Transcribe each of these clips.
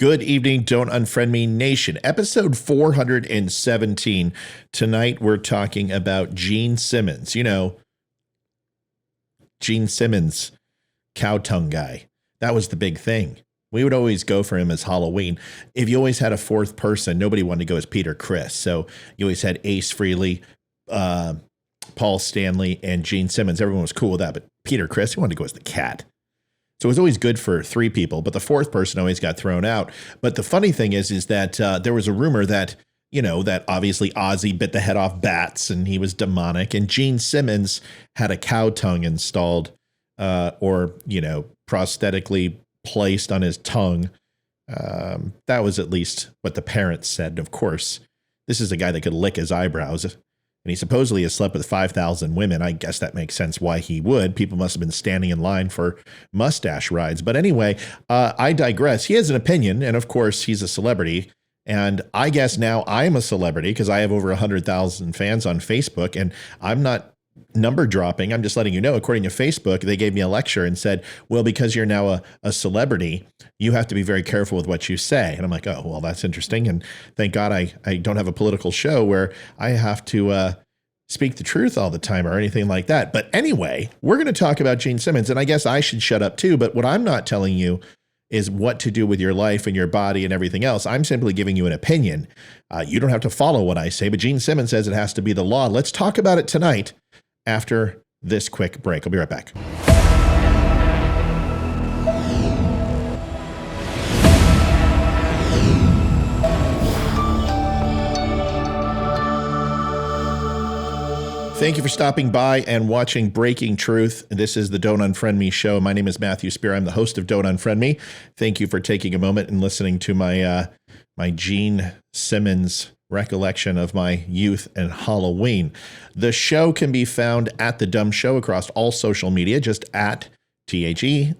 Good evening, Don't Unfriend Me Nation. Episode 417. Tonight we're talking about Gene Simmons. You know, Gene Simmons, cow tongue guy. That was the big thing. We would always go for him as Halloween. If you always had a fourth person, nobody wanted to go as Peter Criss. So you always had Ace Frehley, Paul Stanley, and Gene Simmons. Everyone was cool with that. But Peter Criss, he wanted to go as the cat. So it was always good for three people, but the fourth person always got thrown out. But the funny thing is that there was a rumor that, you know, that obviously Ozzy bit the head off bats and he was demonic, and Gene Simmons had a cow tongue installed or, you know, prosthetically placed on his tongue. That was at least what the parents said. Of course, this is a guy that could lick his eyebrows. And he supposedly has slept with 5,000 women. I guess that makes sense why he would. People must have been standing in line for mustache rides. But anyway, I digress. He has an opinion. And of course, he's a celebrity. And I guess now I'm a celebrity because I have over 100,000 fans on Facebook. And I'm not number dropping. I'm just letting you know, according to Facebook, they gave me a lecture and said, well, because you're now a celebrity, you have to be very careful with what you say. And I'm like, oh, well, that's interesting. And thank God I don't have a political show where I have to speak the truth all the time or anything like that. But anyway, we're going to talk about Gene Simmons. And I guess I should shut up too. But what I'm not telling you is what to do with your life and your body and everything else. I'm simply giving you an opinion. You don't have to follow what I say, but Gene Simmons says it has to be the law. Let's talk about it tonight after this quick break. I'll be right back. Thank you for stopping by and watching Breaking Truth. This is the Don't Unfriend Me show. My name is Matthew Spear. I'm the host of Don't Unfriend Me. Thank you for taking a moment and listening to my my Gene Simmons recollection of my youth and Halloween. The show can be found at the DUM Show across all social media, just at THEDUMSHOW.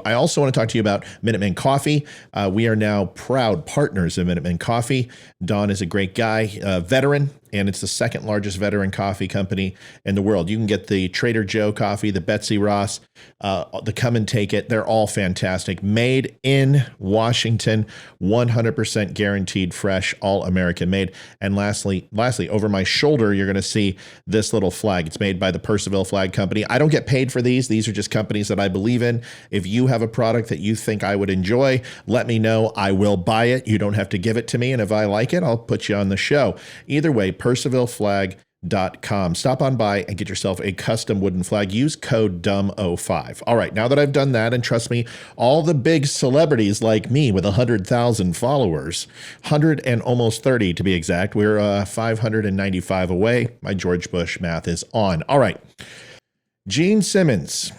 I also want to talk to you about Minuteman Coffee. We are now proud partners of Minuteman Coffee. Don is a great guy, veteran, and it's the second largest veteran coffee company in the world. You can get the Trader Joe coffee, the Betsy Ross, the Come and Take It. They're all fantastic. Made in Washington, 100% guaranteed fresh, all American made. And lastly, over my shoulder, you're going to see this little flag. It's made by the Percival Flag Company. I don't get paid for these. These are just companies that I believe in. If you have a product that you think I would enjoy, let me know. I will buy it. You don't have to give it to me. And if I like it, I'll put you on the show. Either way, PercivalFlag.com. Stop on by and get yourself a custom wooden flag. Use code DUM05. All right, now that I've done that, and trust me, all the big celebrities like me with 100,000 followers, 100 and almost 30 to be exact, we're 595 away. My George Bush math is on. All right, Gene Simmons.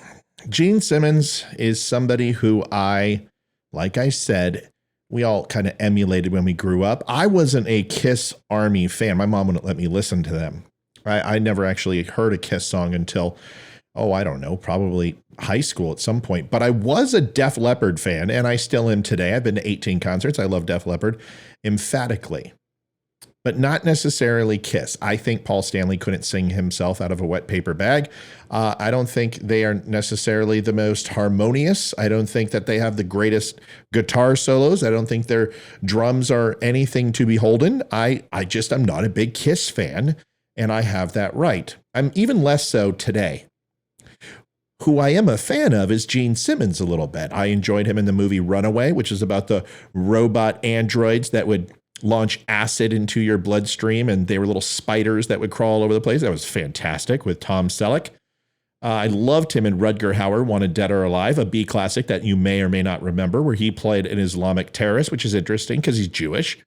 Gene Simmons is somebody who like I said, we all kind of emulated when we grew up. I wasn't a KISS Army fan. My mom wouldn't let me listen to them. I never actually heard a KISS song until, I don't know, probably high school at some point. But I was a Def Leppard fan, and I still am today. I've been to 18 concerts. I love Def Leppard emphatically, but not necessarily KISS. I think Paul Stanley couldn't sing himself out of a wet paper bag. I don't think they are necessarily the most harmonious. I don't think that they have the greatest guitar solos. I don't think their drums are anything to beholden. I'm not a big KISS fan, and I have that right. I'm even less so today. Who I am a fan of is Gene Simmons a little bit. I enjoyed him in the movie Runaway, which is about the robot androids that would launch acid into your bloodstream, and they were little spiders that would crawl all over the place. That was fantastic with Tom Selleck. I loved him in Rutger Hauer, Wanted Dead or Alive, a B classic that you may or may not remember, where he played an Islamic terrorist, which is interesting because he's Jewish.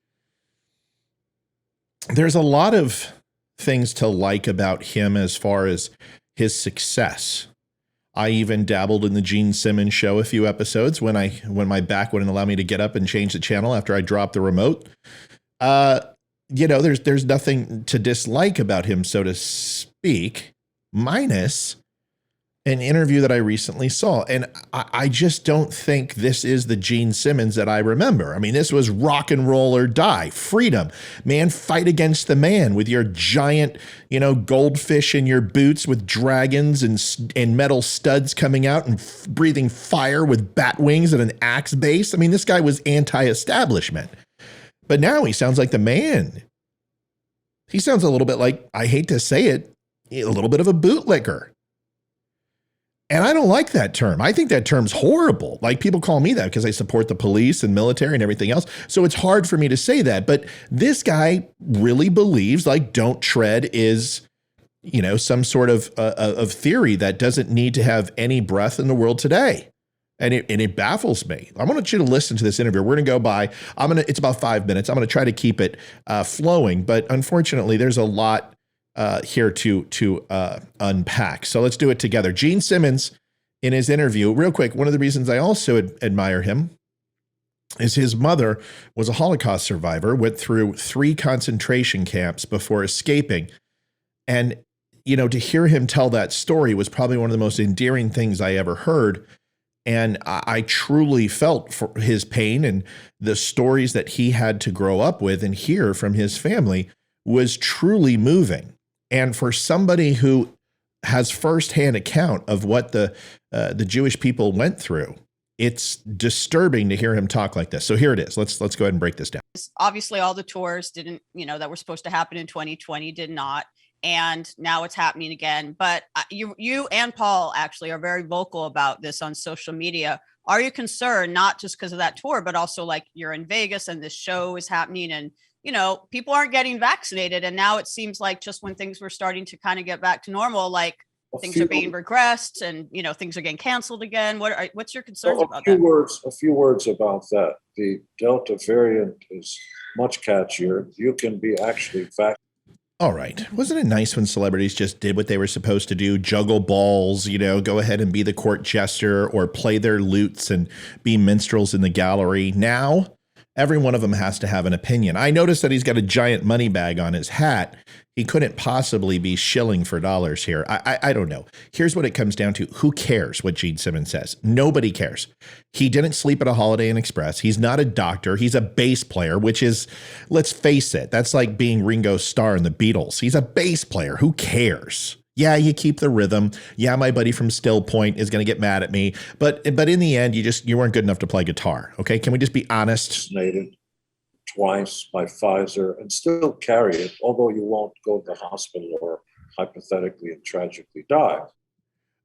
There's a lot of things to like about him as far as his success. I even dabbled in the Gene Simmons show a few episodes when my back wouldn't allow me to get up and change the channel after I dropped the remote. There's nothing to dislike about him, so to speak, minus an interview that I recently saw, and I just don't think this is the Gene Simmons that I remember. I mean, this was rock and roll or die, freedom, man, fight against the man with your giant, goldfish in your boots with dragons and metal studs coming out and breathing fire with bat wings and an axe base. I mean, this guy was anti-establishment, but now he sounds like the man. He sounds a little bit like, I hate to say it, a little bit of a bootlicker. And I don't like that term. I think that term's horrible. Like, people call me that because I support the police and military and everything else. So it's hard for me to say that. But this guy really believes like don't tread is, some sort of theory that doesn't need to have any breath in the world today. And it baffles me. I want you to listen to this interview. We're going to go by. It's about 5 minutes. I'm going to try to keep it flowing. But unfortunately, there's a lot here to unpack. So let's do it together. Gene Simmons, in his interview, real quick, one of the reasons I also admire him is his mother was a Holocaust survivor, went through 3 concentration camps before escaping. And, to hear him tell that story was probably one of the most endearing things I ever heard. And I truly felt for his pain, and the stories that he had to grow up with and hear from his family was truly moving. And for somebody who has firsthand account of what the Jewish people went through, it's disturbing to hear him talk like this. So here it is. Let's go ahead and break this down. Obviously, all the tours didn't, that were supposed to happen in 2020 did not. And now it's happening again. But you and Paul actually are very vocal about this on social media. Are you concerned, not just because of that tour, but also like you're in Vegas and this show is happening and, people aren't getting vaccinated. And now it seems like just when things were starting to kind of get back to normal, like things are being regressed and, things are getting canceled again. What's your concerns about that? A few words about that. The Delta variant is much catchier. You can be actually vaccinated. All right. Wasn't it nice when celebrities just did what they were supposed to do? Juggle balls, go ahead and be the court jester or play their lutes and be minstrels in the gallery. Now, every one of them has to have an opinion. I noticed that he's got a giant money bag on his hat. He couldn't possibly be shilling for dollars here. I don't know. Here's what it comes down to. Who cares what Gene Simmons says? Nobody cares. He didn't sleep at a Holiday Inn Express. He's not a doctor. He's a bass player, which is, let's face it, that's like being Ringo Starr in the Beatles. He's a bass player. Who cares? Yeah, you keep the rhythm. Yeah, my buddy from Still Point is going to get mad at me. But in the end, you weren't good enough to play guitar. Okay, can we just be honest? Vaccinated twice by Pfizer and still carry it, although you won't go to the hospital or hypothetically and tragically die.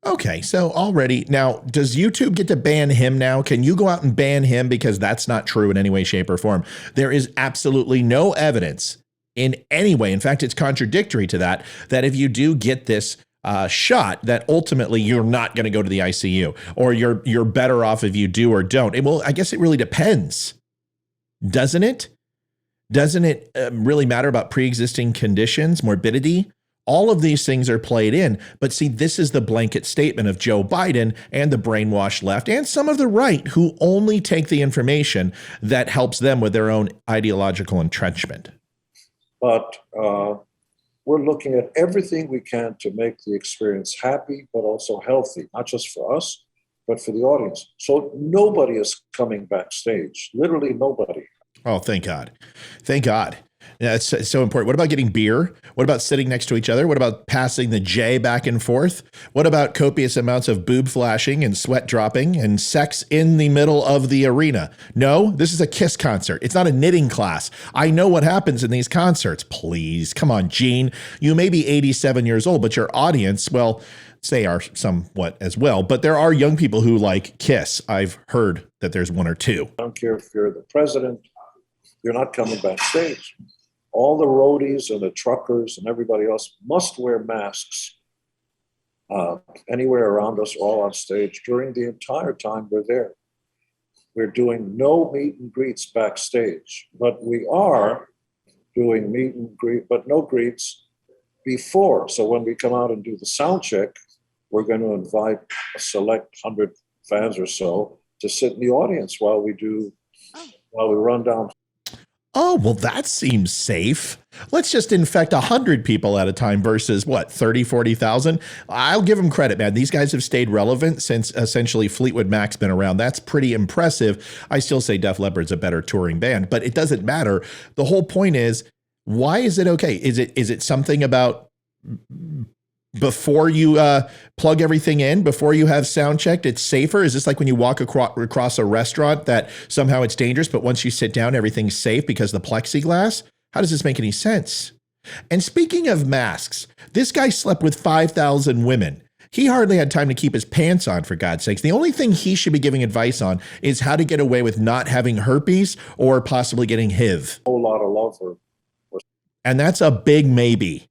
Okay, so already, now, does YouTube get to ban him now? Can you go out and ban him? Because that's not true in any way, shape, or form. There is absolutely no evidence in any way. In fact, it's contradictory to that if you do get this shot, that ultimately you're not going to go to the ICU, or you're better off if you do or don't. I guess it really depends. Doesn't it? Doesn't it really matter about pre-existing conditions, morbidity? All of these things are played in. But see, this is the blanket statement of Joe Biden and the brainwashed left and some of the right who only take the information that helps them with their own ideological entrenchment. But we're looking at everything we can to make the experience happy, but also healthy, not just for us, but for the audience. So nobody is coming backstage, literally nobody. Oh, thank God. Thank God. Yeah, it's so important. What about getting beer? What about sitting next to each other? What about passing the J back and forth? What about copious amounts of boob flashing and sweat dropping and sex in the middle of the arena? No, this is a KISS concert. It's not a knitting class. I know what happens in these concerts. Please, come on, Gene. You may be 87 years old, but your audience, well, they are somewhat as well. But there are young people who like KISS. I've heard that there's one or two. I don't care if you're the president. You're not coming backstage. All the roadies and the truckers and everybody else must wear masks anywhere around us, all on stage, during the entire time we're there. We're doing no meet and greets backstage, but we are doing meet and greet, but no greets before. So when we come out and do the sound check, we're going to invite a select 100 fans or so to sit in the audience while we run down. Oh, well, that seems safe. Let's just infect 100 people at a time versus what, 30, 40,000? I'll give them credit, man. These guys have stayed relevant since essentially Fleetwood Mac's been around. That's pretty impressive. I still say Def Leppard's a better touring band, but it doesn't matter. The whole point is, why is it okay? Is it something about before you plug everything in, before you have sound checked, it's safer? Is this like when you walk across a restaurant that somehow it's dangerous, but once you sit down, everything's safe because of the plexiglass? How does this make any sense? And speaking of masks, this guy slept with 5,000 women. He hardly had time to keep his pants on, for God's sakes. The only thing he should be giving advice on is how to get away with not having herpes or possibly getting HIV. A whole lot of love or And that's a big maybe.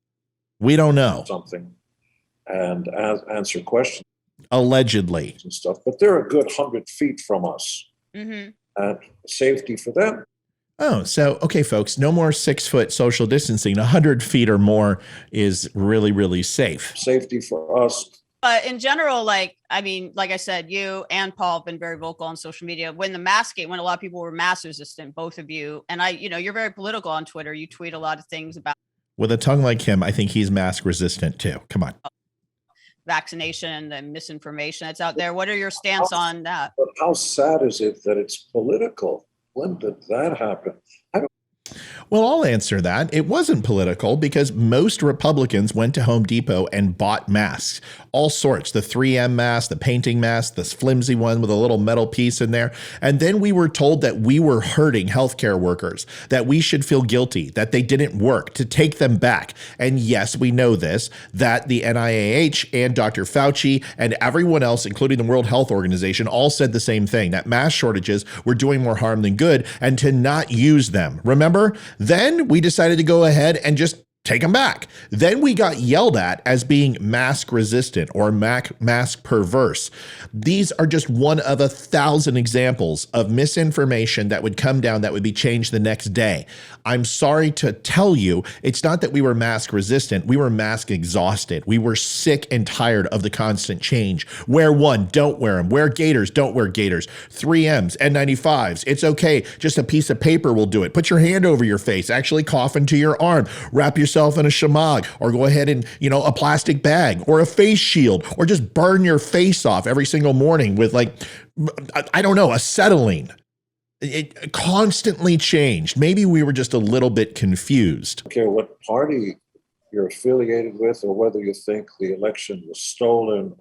We don't know. something, and answer questions Allegedly. and stuff. But they're a good 100 feet from us, Mm-hmm. and safety for them. Oh, so, okay, folks, no more 6-foot social distancing. 100 feet or more is really, really safe. Safety for us. But in general, like I said, you and Paul have been very vocal on social media. When the maskgate, when a lot of people were mask resistant, both of you, and you're very political on Twitter. You tweet a lot of things about With a tongue like him, I think he's mask resistant too. Come on. vaccination and misinformation that's out there. What are your stance on that? But how sad is it that it's political? When did that happen? Well, I'll answer that. It wasn't political because most Republicans went to Home Depot and bought masks, all sorts, the 3M mask, the painting mask, this flimsy one with a little metal piece in there. And then we were told that we were hurting healthcare workers, that we should feel guilty, that they didn't work, to take them back. And yes, we know this, that the NIAH and Dr. Fauci and everyone else, including the World Health Organization, all said the same thing, that mask shortages were doing more harm than good and to not use them. Remember? Then we decided to go ahead and just take them back. Then we got yelled at as being mask resistant or mask perverse. These are just one of 1,000 examples of misinformation that would come down that would be changed the next day. I'm sorry to tell you, it's not that we were mask resistant. We were mask exhausted. We were sick and tired of the constant change. Wear one, don't wear them. Wear gaiters, don't wear gaiters. 3Ms, N95s. It's okay. Just a piece of paper will do it. Put your hand over your face. Actually cough into your arm. Wrap yourself in a shamag, or go ahead and, a plastic bag or a face shield, or just burn your face off every single morning with acetylene. It constantly changed. Maybe we were just a little bit confused. I don't care what party you're affiliated with or whether you think the election was stolen.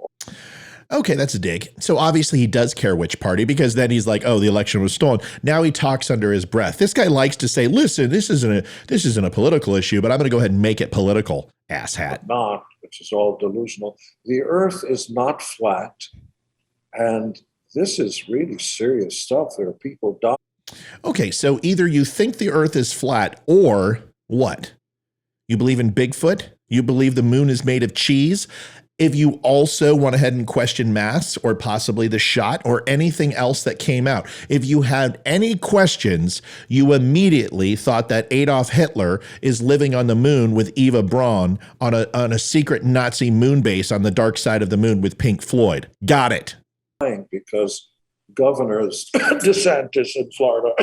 Okay, that's a dig. So obviously he does care which party, because then he's like, oh, the election was stolen. Now he talks under his breath. This guy likes to say, listen, this isn't a political issue, but I'm going to go ahead and make it political, asshat. Not, which is all delusional. The earth is not flat. And this is really serious stuff. There are people dying. Okay, so either you think the earth is flat, or what? You believe in Bigfoot? You believe the moon is made of cheese? If you also went ahead and questioned masks or possibly the shot or anything else that came out, if you had any questions, you immediately thought that Adolf Hitler is living on the moon with Eva Braun on a secret Nazi moon base on the dark side of the moon with Pink Floyd. Got it. Because governors DeSantis in Florida.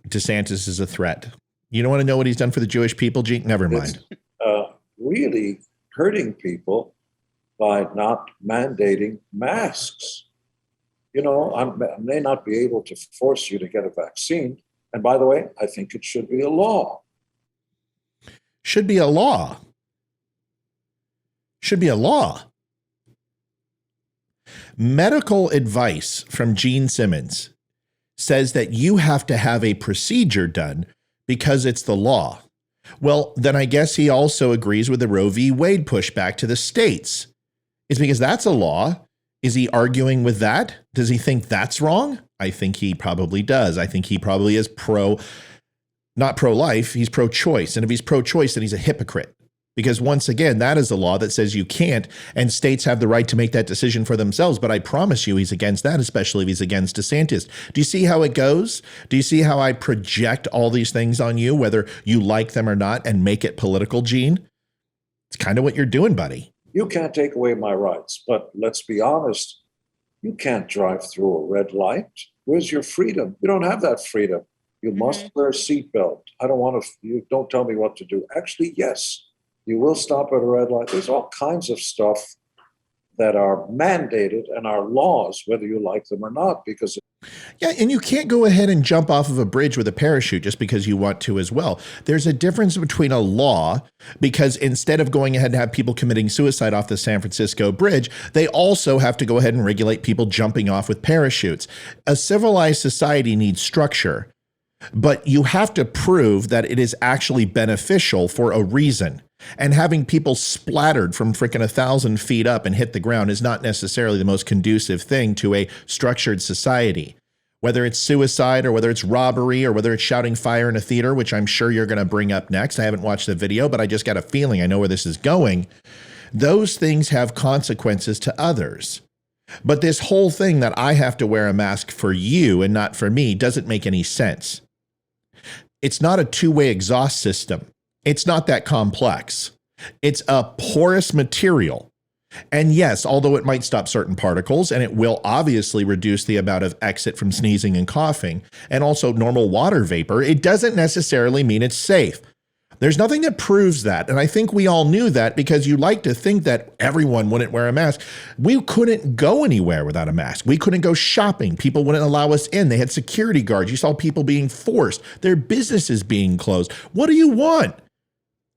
DeSantis is a threat. You don't want to know what he's done for the Jewish people, Gene? Never mind. Really hurting people by not mandating masks. I may not be able to force you to get a vaccine. And by the way, I think it should be a law. Should be a law. Should be a law. Medical advice from Gene Simmons says that you have to have a procedure done because it's the law. Well, then I guess he also agrees with the Roe v. Wade pushback to the states. It's because that's a law. Is he arguing with that? Does he think that's wrong? I think he probably does. I think he probably is not pro-life, he's pro-choice. And if he's pro-choice, then he's a hypocrite. Because once again, that is a law that says you can't, and states have the right to make that decision for themselves. But I promise you he's against that, especially if he's against DeSantis. Do you see how it goes? Do you see how I project all these things on you, whether you like them or not, and make it political, Gene? It's kind of what you're doing, buddy. You can't take away my rights, but let's be honest. You can't drive through a red light. Where's your freedom? You don't have that freedom. You must wear a seatbelt. I don't want to, you don't tell me what to do. Actually, yes, you will stop at a red light. There's all kinds of stuff that are mandated and are laws, whether you like them or not, because Yeah, and you can't go ahead and jump off of a bridge with a parachute just because you want to as well. There's a difference between a law, because instead of going ahead and have people committing suicide off the San Francisco bridge, they also have to go ahead and regulate people jumping off with parachutes. A civilized society needs structure, but you have to prove that it is actually beneficial for a reason. And having people splattered from freaking 1,000 feet up and hit the ground is not necessarily the most conducive thing to a structured society. Whether it's suicide or whether it's robbery or whether it's shouting fire in a theater, which I'm sure you're going to bring up next. I haven't watched the video, but I just got a feeling I know where this is going. Those things have consequences to others. But this whole thing that I have to wear a mask for you and not for me doesn't make any sense. It's not a two-way exhaust system. It's not that complex. It's a porous material. And yes, although it might stop certain particles, and it will obviously reduce the amount of exit from sneezing and coughing, and also normal water vapor, it doesn't necessarily mean it's safe. There's nothing that proves that. And I think we all knew that, because you like to think that everyone wouldn't wear a mask. We couldn't go anywhere without a mask. We couldn't go shopping. People wouldn't allow us in. They had security guards. You saw people being forced, their businesses being closed. What do you want?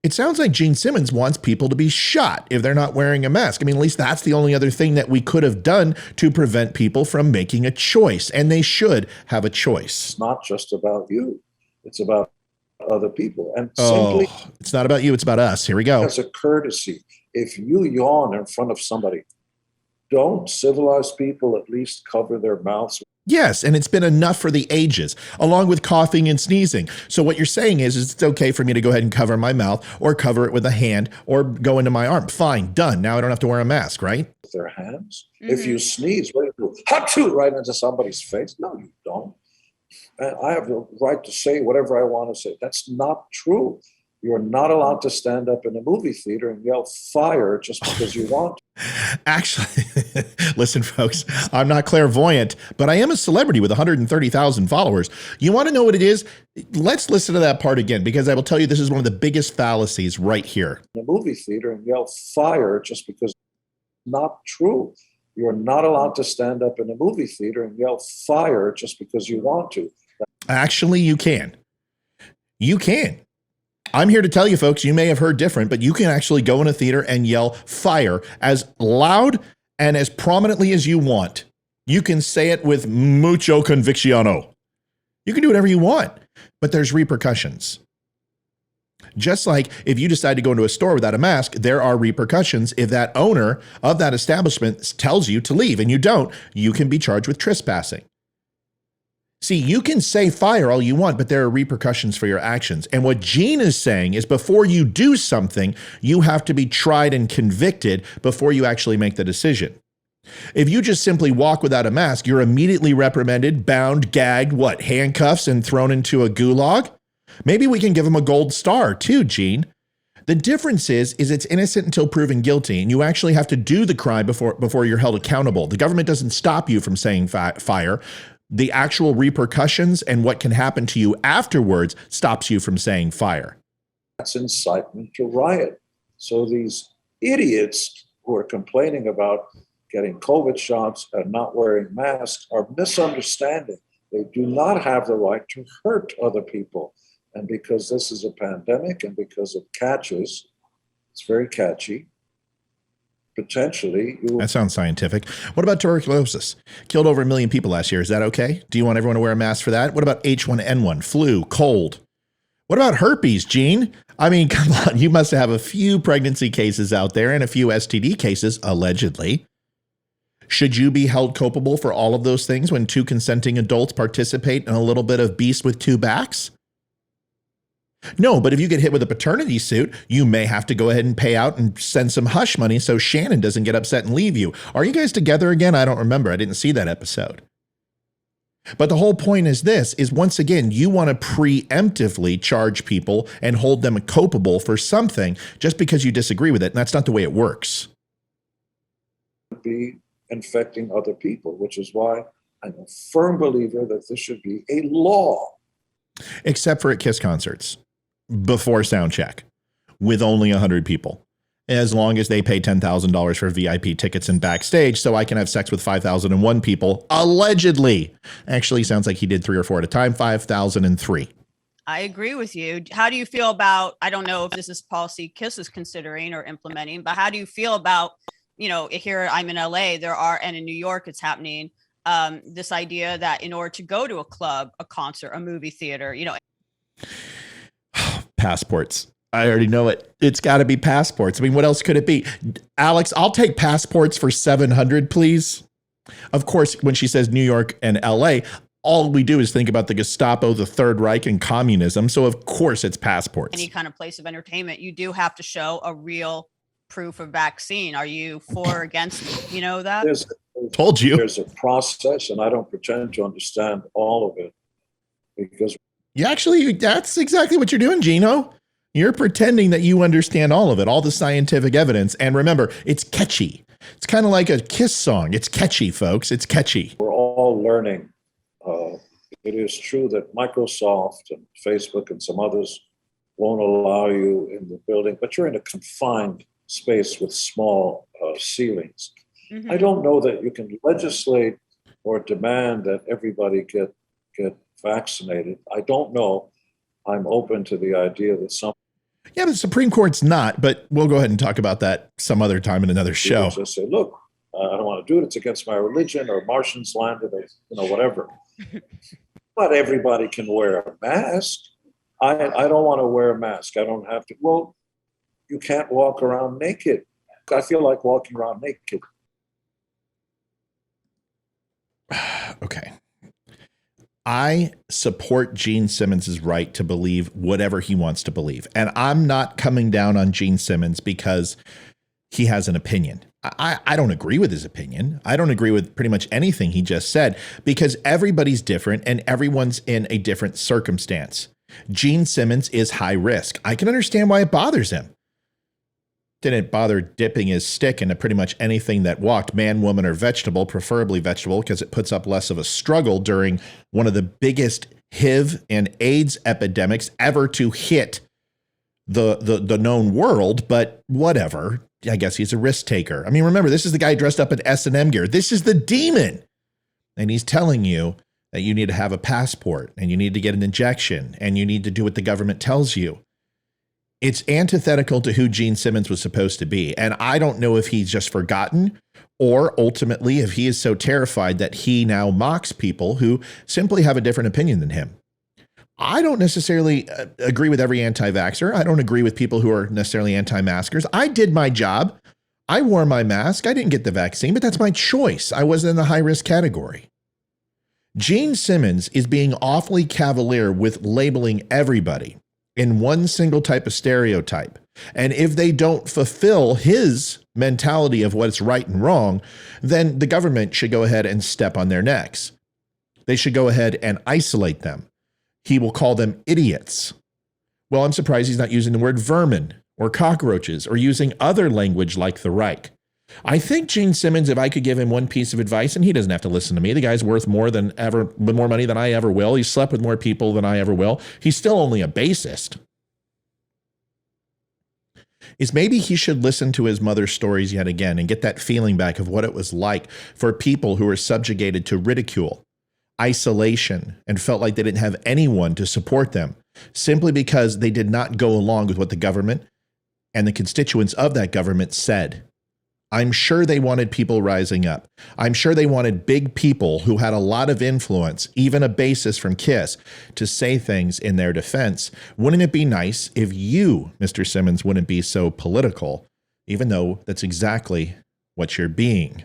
It sounds like Gene Simmons wants people to be shot if they're not wearing a mask. I mean, at least that's the only other thing that we could have done to prevent people from making a choice. And they should have a choice. it's not just about you. It's about other people. And simply, it's not about you. It's about us. Here we go. as a courtesy, if you yawn in front of somebody, don't civilized people at least cover their mouths? Yes, and it's been enough for the ages, along with coughing and sneezing. So what you're saying is it's okay for me to go ahead and cover my mouth or cover it with a hand or go into my arm. Fine, done. Now I don't have to wear a mask, right? With their hands. If you sneeze, what do you do? Hachoo, right into somebody's face. No, you don't. And I have the right to say whatever I want to say. That's not true. You're not allowed to stand up in a movie theater and yell fire just because you want to. Actually, listen, folks, I'm not clairvoyant, but I am a celebrity with 130,000 followers. You want to know what it is? Let's listen to that part again, because I will tell you this is one of the biggest fallacies right here. In a movie theater and yell fire just because it's not true. You're not allowed to stand up in a movie theater and yell fire just because you want to. Actually, you can. You can. I'm here to tell you, folks, you may have heard different, but you can actually go in a theater and yell fire as loud and as prominently as you want. You can say it with mucho convicciono. You can do whatever you want, but there's repercussions. Just like if you decide to go into a store without a mask, there are repercussions. If that owner of that establishment tells you to leave and you don't, you can be charged with trespassing. See, you can say fire all you want, but there are repercussions for your actions. And what Gene is saying is before you do something, you have to be tried and convicted before you actually make the decision. If you just simply walk without a mask, you're immediately reprimanded, bound, gagged, handcuffs, and thrown into a gulag? Maybe we can give him a gold star too, Gene. The difference is it's innocent until proven guilty, and you actually have to do the crime before you're held accountable. The government doesn't stop you from saying fire. The actual repercussions and what can happen to you afterwards stops you from saying fire. That's incitement to riot. So these idiots who are complaining about getting COVID shots and not wearing masks are misunderstanding. They do not have the right to hurt other people. And because this is a pandemic and because it catches, it's very catchy. Potentially. That sounds scientific. What about tuberculosis? Killed over 1 million people last year. Is that okay? Do you want everyone to wear a mask for that? What about H1N1, flu, cold? What about herpes, Gene? I mean, come on. You must have a few pregnancy cases out there and a few STD cases, allegedly. Should you be held culpable for all of those things when 2 consenting adults participate in a little bit of beast with 2 backs? No, but if you get hit with a paternity suit, you may have to go ahead and pay out and send some hush money so Shannon doesn't get upset and leave you. Are you guys together again? I don't remember. I didn't see that episode. But the whole point is this, is once again, you want to preemptively charge people and hold them culpable for something just because you disagree with it. And that's not the way it works. Be infecting other people, which is why I'm a firm believer that this should be a law. Except for at KISS concerts before sound check with only 100 people. As long as they pay $10,000 for VIP tickets and backstage, so I can have sex with 5,001 people, allegedly. Actually, sounds like he did 3 or 4 at a time, 5,003. I agree with you. How do you feel about, I don't know if this is policy KISS is considering or implementing, but how do you feel about, here I'm in LA, and in New York it's happening, this idea that in order to go to a club, a concert, a movie theater, passports. I already know it. It's got to be passports. I mean, what else could it be? Alex, I'll take passports for 700, please. Of course, when she says New York and LA, all we do is think about the Gestapo, the Third Reich, and communism. So of course it's passports. Any kind of place of entertainment, you do have to show a real proof of vaccine. Are you for or against, that? Told you. There's a process, and I don't pretend to understand all of it because that's exactly what you're doing, Gino. You're pretending that you understand all of it, all the scientific evidence. And remember, it's catchy. It's kind of like a KISS song. It's catchy, folks. It's catchy. we're all learning. It is true that Microsoft and Facebook and some others won't allow you in the building, but you're in a confined space with small ceilings. Mm-hmm. I don't know that you can legislate or demand that everybody get vaccinated. I don't know. I'm open to the idea that some Yeah, but the Supreme Court's not, but we'll go ahead and talk about that some other time in another show. people just say, look, I don't want to do it. It's against my religion, or Martians landed, or whatever. Not everybody can wear a mask. I don't want to wear a mask. I don't have to. Well, you can't walk around naked. I feel like walking around naked. Okay. I support Gene Simmons' right to believe whatever he wants to believe. And I'm not coming down on Gene Simmons because he has an opinion. I don't agree with his opinion. I don't agree with pretty much anything he just said, because everybody's different and everyone's in a different circumstance. Gene Simmons is high risk. I can understand why it bothers him. Didn't bother dipping his stick into pretty much anything that walked, man, woman, or vegetable, preferably vegetable, because it puts up less of a struggle during one of the biggest HIV and AIDS epidemics ever to hit the known world. But whatever. I guess he's a risk taker. I mean, remember, this is the guy dressed up in S&M gear. This is the demon. And he's telling you that you need to have a passport and you need to get an injection and you need to do what the government tells you. It's antithetical to who Gene Simmons was supposed to be. And I don't know if he's just forgotten or ultimately if he is so terrified that he now mocks people who simply have a different opinion than him. I don't necessarily agree with every anti-vaxxer. I don't agree with people who are necessarily anti-maskers. I did my job. I wore my mask. I didn't get the vaccine, but that's my choice. I wasn't in the high-risk category. Gene Simmons is being awfully cavalier with labeling everybody in one single type of stereotype. And if they don't fulfill his mentality of what's right and wrong, then the government should go ahead and step on their necks. They should go ahead and isolate them. He will call them idiots. Well, I'm surprised he's not using the word vermin or cockroaches or using other language like the Reich. I think Gene Simmons, if I could give him one piece of advice, and he doesn't have to listen to me, the guy's worth more money than I ever will. He's slept with more people than I ever will. He's still only a bassist. Is maybe he should listen to his mother's stories yet again and get that feeling back of what it was like for people who were subjugated to ridicule, isolation, and felt like they didn't have anyone to support them simply because they did not go along with what the government and the constituents of that government said. I'm sure they wanted people rising up. I'm sure they wanted big people who had a lot of influence, even a basis from KISS, to say things in their defense. Wouldn't it be nice if you, Mr. Simmons, wouldn't be so political, even though that's exactly what you're being?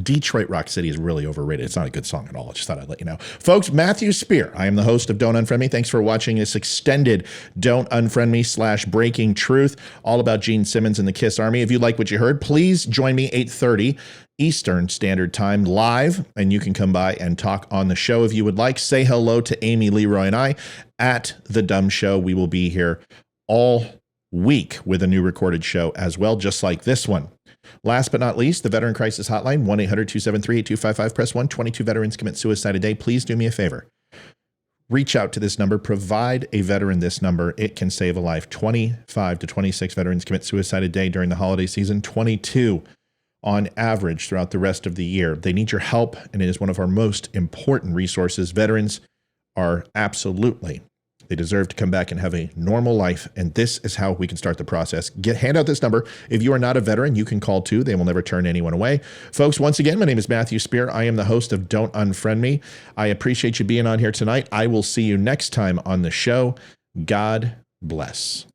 Detroit Rock City is really overrated. It's not a good song at all. I just thought I'd let you know. Folks, Matthew Spear. I am the host of Don't Unfriend Me. Thanks for watching this extended Don't Unfriend Me /Breaking Truth, all about Gene Simmons and the KISS Army. If you like what you heard, please join me 8:30 Eastern Standard Time live, and you can come by and talk on the show if you would like. Say hello to Amy, Leroy, and I at The Dumb Show. We will be here all week with a new recorded show as well, just like this one. Last but not least, the Veteran Crisis Hotline, 1-800-273-8255. Press 1. 22 veterans commit suicide a day. Please do me a favor. Reach out to this number. Provide a veteran this number. It can save a life. 25 to 26 veterans commit suicide a day during the holiday season. 22 on average throughout the rest of the year. They need your help, and it is one of our most important resources. Veterans are absolutely, they deserve to come back and have a normal life, and this is how we can start the process. Hand out this number. If you are not a veteran, you can call too. They will never turn anyone away. Folks, once again, my name is Matthew Spear. I am the host of Don't Unfriend Me. I appreciate you being on here tonight. I will see you next time on the show. God bless.